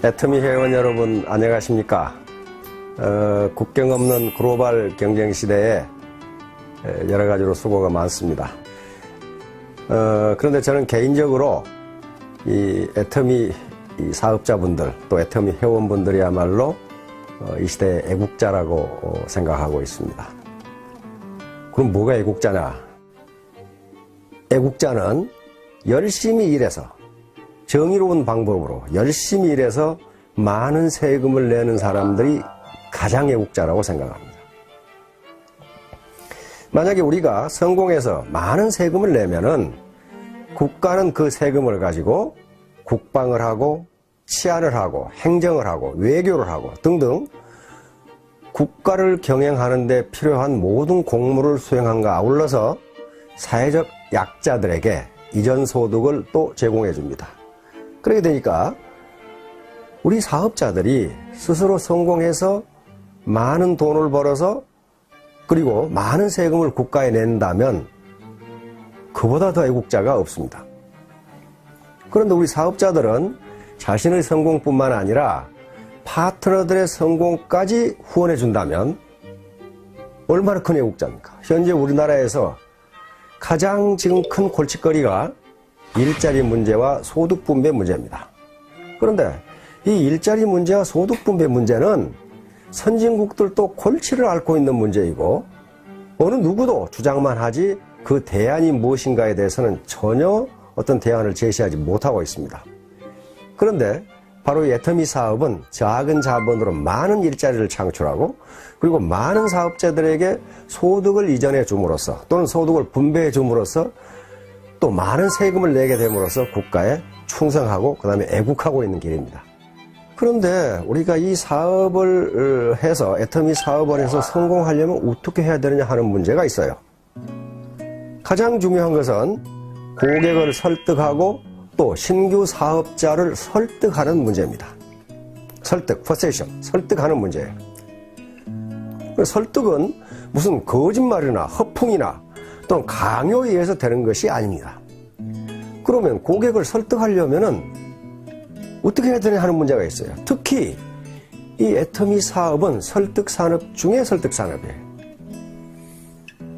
애터미 회원 여러분 안녕하십니까? 국경 없는 글로벌 경쟁 시대에 여러 가지로 수고가 많습니다. 그런데 저는 개인적으로 이 애터미 사업자분들 또 애터미 회원분들이야말로 이 시대의 애국자라고 생각하고 있습니다. 그럼 뭐가 애국자냐? 애국자는 열심히 일해서 정의로운 방법으로 열심히 일해서 많은 세금을 내는 사람들이 가장 애국자라고 생각합니다. 만약에 우리가 성공해서 많은 세금을 내면은 국가는 그 세금을 가지고 국방을 하고 치안을 하고 행정을 하고 외교를 하고 등등 국가를 경영하는 데 필요한 모든 공무를 수행함과 아울러서 사회적 약자들에게 이전 소득을 또 제공해 줍니다. 그렇게 되니까 우리 사업자들이 스스로 성공해서 많은 돈을 벌어서 그리고 많은 세금을 국가에 낸다면 그보다 더 애국자가 없습니다. 그런데 우리 사업자들은 자신의 성공뿐만 아니라 파트너들의 성공까지 후원해 준다면 얼마나 큰 애국자입니까? 현재 우리나라에서 가장 지금 큰 골칫거리가 일자리 문제와 소득 분배 문제입니다. 그런데 이 일자리 문제와 소득 분배 문제는 선진국들도 골치를 앓고 있는 문제이고 어느 누구도 주장만 하지 그 대안이 무엇인가에 대해서는 전혀 어떤 대안을 제시하지 못하고 있습니다. 그런데 바로 이 애터미 사업은 작은 자본으로 많은 일자리를 창출하고 그리고 많은 사업자들에게 소득을 이전해 줌으로써 또는 소득을 분배해 줌으로써 또 많은 세금을 내게 됨으로써 국가에 충성하고 그 다음에 애국하고 있는 길입니다. 그런데 우리가 이 사업을 해서 애터미 사업을 해서 성공하려면 어떻게 해야 되느냐 하는 문제가 있어요. 가장 중요한 것은 고객을 설득하고 또 신규 사업자를 설득하는 문제입니다. 설득, 퍼세이션, 설득하는 문제예요. 설득은 무슨 거짓말이나 허풍이나 또는 강요에 의해서 되는 것이 아닙니다. 그러면 고객을 설득하려면은 어떻게 해야 되냐 하는 문제가 있어요. 특히 이 애터미 사업은 설득 산업 중에 설득 산업이에요.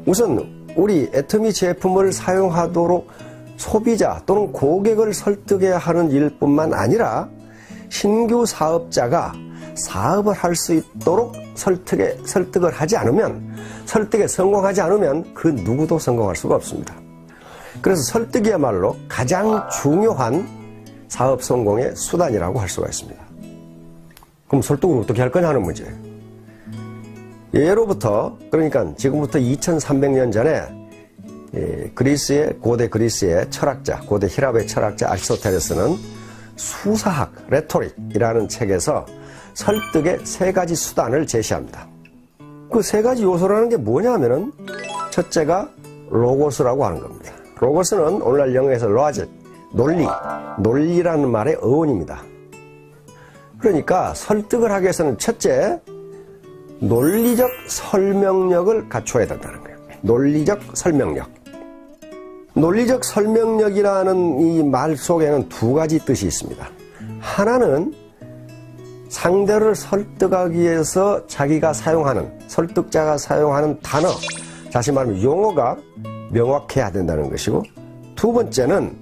우선 우리 애터미 제품을 사용하도록 소비자 또는 고객을 설득해야 하는 일뿐만 아니라 신규 사업자가 사업을 할 수 있도록 설득을 하지 않으면 설득에 성공하지 않으면 그 누구도 성공할 수가 없습니다. 그래서 설득이야말로 가장 중요한 사업 성공의 수단이라고 할 수가 있습니다. 그럼 설득을 어떻게 할 거냐 하는 문제예요. 예로부터 그러니까 지금부터 2300년 전에 고대 그리스의 철학자, 고대 히랍의 철학자 아리스토텔레스는 수사학, 레토릭이라는 책에서 설득의 세 가지 수단을 제시합니다. 그 세 가지 요소라는 게 뭐냐면은 첫째가 로고스라고 하는 겁니다. 로고스는 오늘날 영어에서 로직, 논리라는 말의 어원입니다. 그러니까 설득을 하기 위해서는 첫째, 논리적 설명력을 갖춰야 된다는 거예요. 논리적 설명력. 논리적 설명력이라는 이 말 속에는 두 가지 뜻이 있습니다. 하나는 상대를 설득하기 위해서 자기가 사용하는, 설득자가 사용하는 단어, 다시 말하면 용어가 명확해야 된다는 것이고, 두 번째는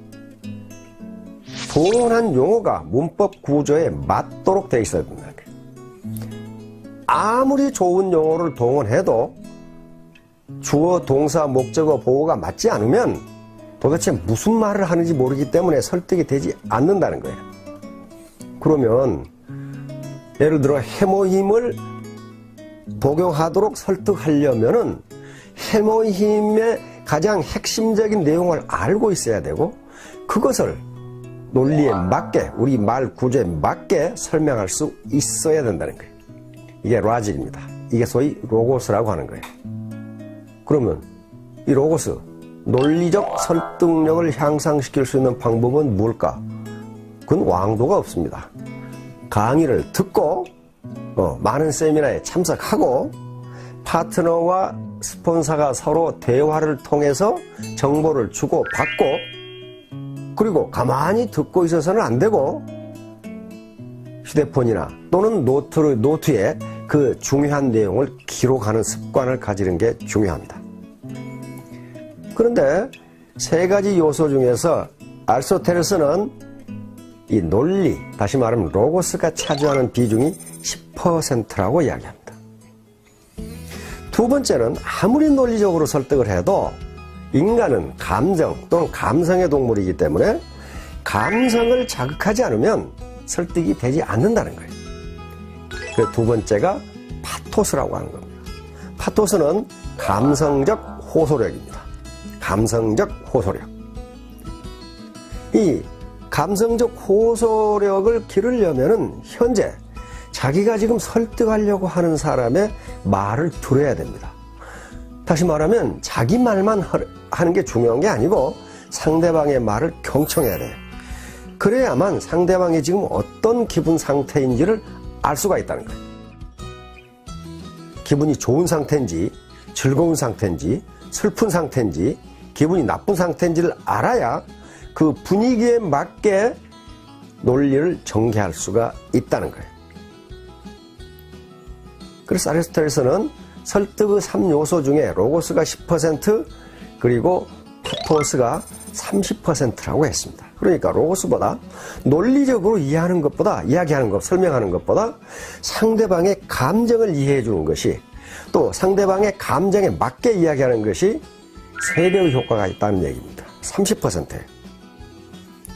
동원한 용어가 문법 구조에 맞도록 되어 있어야 된다는 거예요. 아무리 좋은 용어를 동원해도 주어, 동사, 목적어, 보어가 맞지 않으면 도대체 무슨 말을 하는지 모르기 때문에 설득이 되지 않는다는 거예요. 그러면 예를 들어 해모힘을 복용하도록 설득하려면은 해모힘의 가장 핵심적인 내용을 알고 있어야 되고 그것을 논리에 맞게 우리 말 구조에 맞게 설명할 수 있어야 된다는 거예요. 이게 로직입니다. 이게 소위 로고스라고 하는 거예요. 그러면 이 로고스, 논리적 설득력을 향상시킬 수 있는 방법은 뭘까? 그건 왕도가 없습니다. 강의를 듣고 많은 세미나에 참석하고 파트너와 스폰서가 서로 대화를 통해서 정보를 주고받고 그리고 가만히 듣고 있어서는 안 되고 휴대폰이나 또는 노트에 그 중요한 내용을 기록하는 습관을 가지는 게 중요합니다. 그런데 세 가지 요소 중에서 아리스토텔레스는 이 논리, 다시 말하면 로고스가 차지하는 비중이 10%라고 이야기합니다. 두 번째는 아무리 논리적으로 설득을 해도 인간은 감정 또는 감성의 동물이기 때문에 감성을 자극하지 않으면 설득이 되지 않는다는 거예요. 그 두 번째가 파토스라고 하는 겁니다. 파토스는 감성적 호소력입니다. 감성적 호소력. 이 감성적 호소력을 기르려면은 현재 자기가 지금 설득하려고 하는 사람의 말을 들어야 됩니다. 다시 말하면 자기 말만 하는 게 중요한 게 아니고 상대방의 말을 경청해야 돼요. 그래야만 상대방이 지금 어떤 기분 상태인지를 알 수가 있다는 거예요. 기분이 좋은 상태인지, 즐거운 상태인지, 슬픈 상태인지, 기분이 나쁜 상태인지를 알아야 그 분위기에 맞게 논리를 전개할 수가 있다는 거예요. 그래서 아리스토텔레스는 설득의 3요소 중에 로고스가 10% 그리고 파토스가 30%라고 했습니다. 그러니까 로고스보다 논리적으로 이야기하는 것, 설명하는 것보다 상대방의 감정을 이해해 주는 것이 또 상대방의 감정에 맞게 이야기하는 것이 3배의 효과가 있다는 얘기입니다. 30%.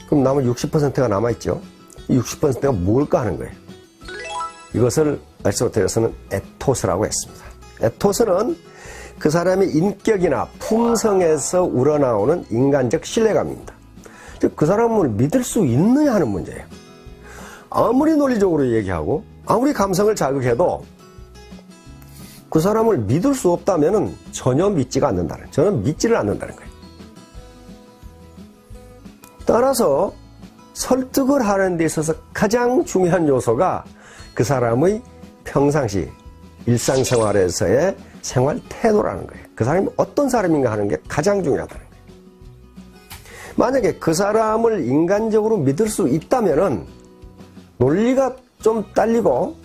그럼 남은 60%가 남아있죠. 이 60%가 뭘까 하는 거예요. 이것을 아리스토텔레스는 에토스라고 했습니다. 에토스는 그 사람의 인격이나 품성에서 우러나오는 인간적 신뢰감입니다. 즉, 그 사람을 믿을 수 있느냐 하는 문제예요. 아무리 논리적으로 얘기하고 아무리 감성을 자극해도 그 사람을 믿을 수 없다면 전혀 믿지를 않는다는 거예요. 따라서 설득을 하는 데 있어서 가장 중요한 요소가 그 사람의 평상시 일상생활에서의 생활 태도라는 거예요. 그 사람이 어떤 사람인가 하는 게 가장 중요하다는 거예요. 만약에 그 사람을 인간적으로 믿을 수 있다면은 논리가 좀 딸리고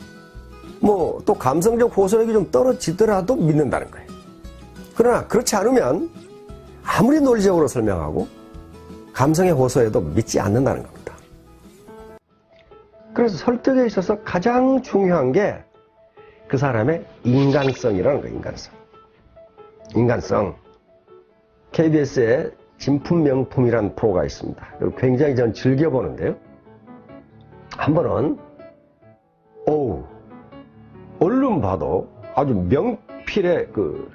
또 감성적 호소력이 좀 떨어지더라도 믿는다는 거예요. 그러나 그렇지 않으면 아무리 논리적으로 설명하고 감성의 호소에도 믿지 않는다는 겁니다. 그래서 설득에 있어서 가장 중요한 게 그 사람의 인간성이라는 거예요. 인간성. KBS에 진품명품이라는 프로가 있습니다. 굉장히 전 즐겨보는데요. 한 번은 얼른 봐도 아주 명필의 그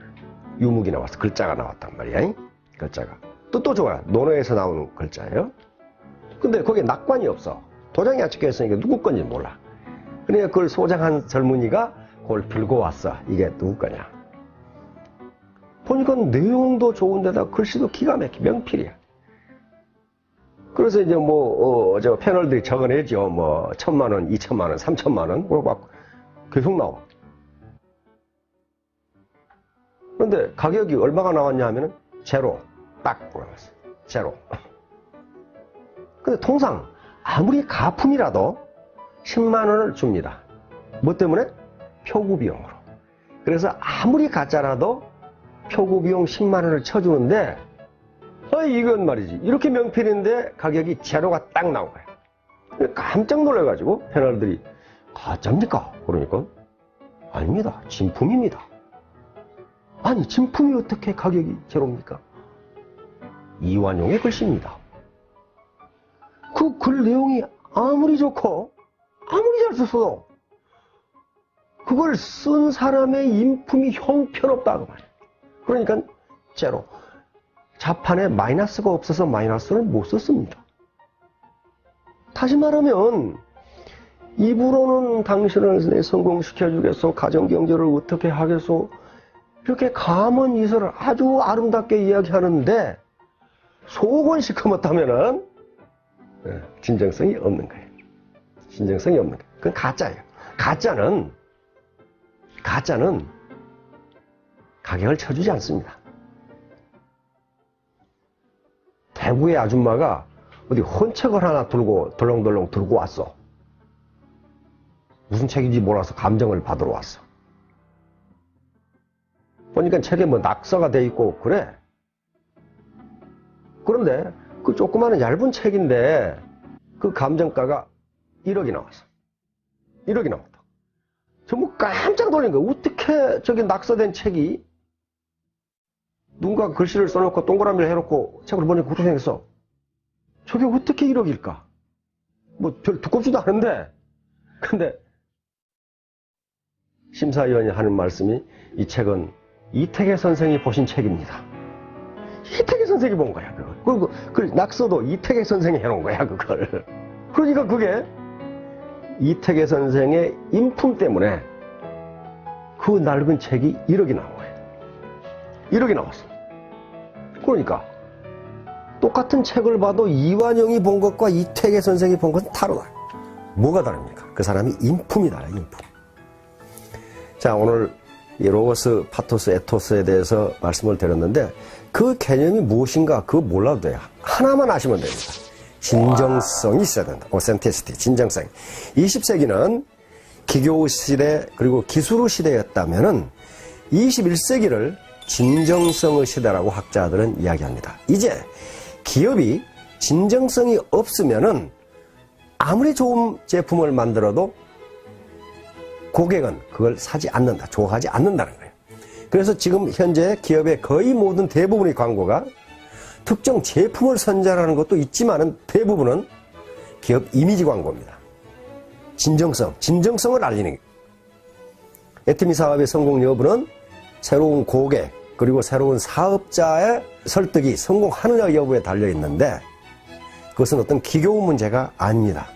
유목이 나왔어. 글자가 나왔단 말이야. 글자가. 뜻도 좋아요. 논어에서 나오는 글자예요. 근데 거기에 낙관이 없어. 도장이 안 찍혀있으니까 누구 건지 몰라. 그러니까 그걸 소장한 젊은이가 그걸 들고 왔어. 이게 누구 거냐. 보니까 내용도 좋은데다 글씨도 기가 막혀. 명필이야. 그래서 이제 저 패널들이 적어내죠. 1,000만원, 2,000만원, 3,000만원. 그러고 막 계속 나와. 그런데 가격이 얼마가 나왔냐 하면은 제로. 딱 올라갔어요. 제로. 근데 통상 아무리 가품이라도 10만원을 줍니다. 뭐 때문에? 표구 비용으로. 그래서 아무리 가짜라도 표구 비용 10만원을 쳐주는데 이건 말이지. 이렇게 명필인데 가격이 제로가 딱 나온 거예요. 깜짝 놀라가지고 패널들이 가짜입니까? 그러니까 아닙니다. 진품입니다. 아니 진품이 어떻게 가격이 제로입니까? 이완용의 글씨입니다. 그 글 내용이 아무리 좋고 아무리 잘 썼어도 그걸 쓴 사람의 인품이 형편없다고 말이에요. 그러니까 제로. 자판에 마이너스가 없어서 마이너스를 못 썼습니다. 다시 말하면 입으로는 당신을 성공시켜주겠소, 가정경제를 어떻게 하겠소, 이렇게 감언 이설을 아주 아름답게 이야기하는데 속은 시커멓다면은 진정성이 없는 거예요. 진정성이 없는 거예요. 그건 가짜예요. 가짜는 가격을 쳐주지 않습니다. 대구의 아줌마가 어디 헌책을 하나 들고 덜렁덜렁 들고 왔어. 무슨 책인지 몰라서 감정을 받으러 왔어. 보니까 책에 뭐 낙서가 돼 있고 그래. 그런데 그 조그마한 얇은 책인데 그 감정가가 1억이 나왔어. 1억이 나왔다. 전부 깜짝 놀란 거야. 어떻게 저기 낙서된 책이 누군가 글씨를 써놓고 동그라미를 해놓고 책으로 보니까 그렇게 생겼어. 저게 어떻게 1억일까? 뭐 별 두껍지도 않은데. 근데 심사위원이 하는 말씀이 이 책은 이태계 선생이 보신 책입니다. 이태계 선생이 본 거야, 그걸. 그리고 그 낙서도 이태계 선생이 해놓은 거야, 그걸. 그러니까 그게 이태계 선생의 인품 때문에 그 낡은 책이 1억이 나온 거예요. 1억이 나왔어. 그러니까 똑같은 책을 봐도 이완용이 본 것과 이태계 선생이 본 것은 다르다. 뭐가 다릅니까? 그 사람이 인품이 달라요, 인품. 자, 오늘 이 로고스, 파토스, 에토스에 대해서 말씀을 드렸는데 그 개념이 무엇인가 그거 몰라도 돼요. 하나만 아시면 됩니다. 진정성이 있어야 된다. 오센티시티, 진정성. 20세기는 기교 시대 그리고 기술 시대였다면은 21세기를 진정성의 시대라고 학자들은 이야기합니다. 이제 기업이 진정성이 없으면은 아무리 좋은 제품을 만들어도 고객은 그걸 사지 않는다, 좋아하지 않는다는 거예요. 그래서 지금 현재 기업의 거의 모든 대부분의 광고가 특정 제품을 선전하는 것도 있지만은 대부분은 기업 이미지 광고입니다. 진정성을 알리는 거예요. 애터미 사업의 성공 여부는 새로운 고객 그리고 새로운 사업자의 설득이 성공하느냐 여부에 달려 있는데 그것은 어떤 기교 문제가 아닙니다.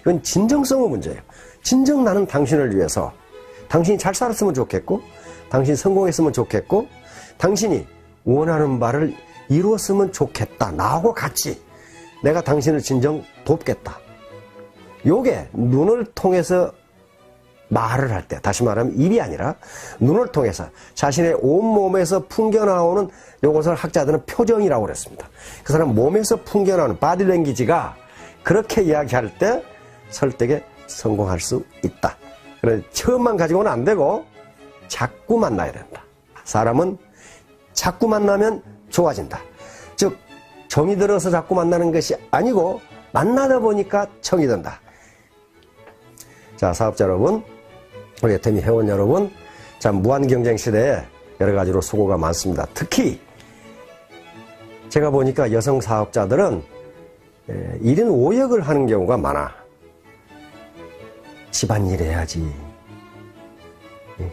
이건 진정성의 문제예요. 진정 나는 당신을 위해서 당신이 잘 살았으면 좋겠고 당신이 성공했으면 좋겠고 당신이 원하는 바를 이루었으면 좋겠다. 나하고 같이 내가 당신을 진정 돕겠다. 요게 눈을 통해서 말을 할 때, 다시 말하면 입이 아니라 눈을 통해서 자신의 온몸에서 풍겨나오는 요것을 학자들은 표정이라고 그랬습니다. 그 사람 몸에서 풍겨나오는 바디랭귀지가 그렇게 이야기할 때 설득에 성공할 수 있다. 그래서 처음만 가지고는 안 되고 자꾸 만나야 된다. 사람은 자꾸 만나면 좋아진다. 즉 정이 들어서 자꾸 만나는 것이 아니고 만나다 보니까 정이 든다. 자, 사업자 여러분, 우리 애터미 회원 여러분, 자, 무한경쟁 시대에 여러 가지로 수고가 많습니다. 특히 제가 보니까 여성 사업자들은 1인 5역을 하는 경우가 많아. 집안일 해야지,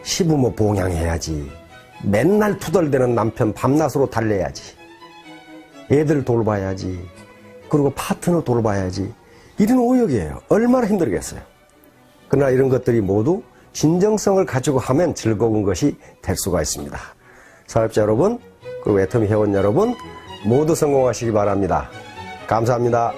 시부모 봉양해야지, 맨날 투덜대는 남편 밤낮으로 달래야지, 애들 돌봐야지, 그리고 파트너 돌봐야지. 1인 5역이에요. 얼마나 힘들겠어요. 그러나 이런 것들이 모두 진정성을 가지고 하면 즐거운 것이 될 수가 있습니다. 사업자 여러분, 그리고 애터미 회원 여러분 모두 성공하시기 바랍니다. 감사합니다.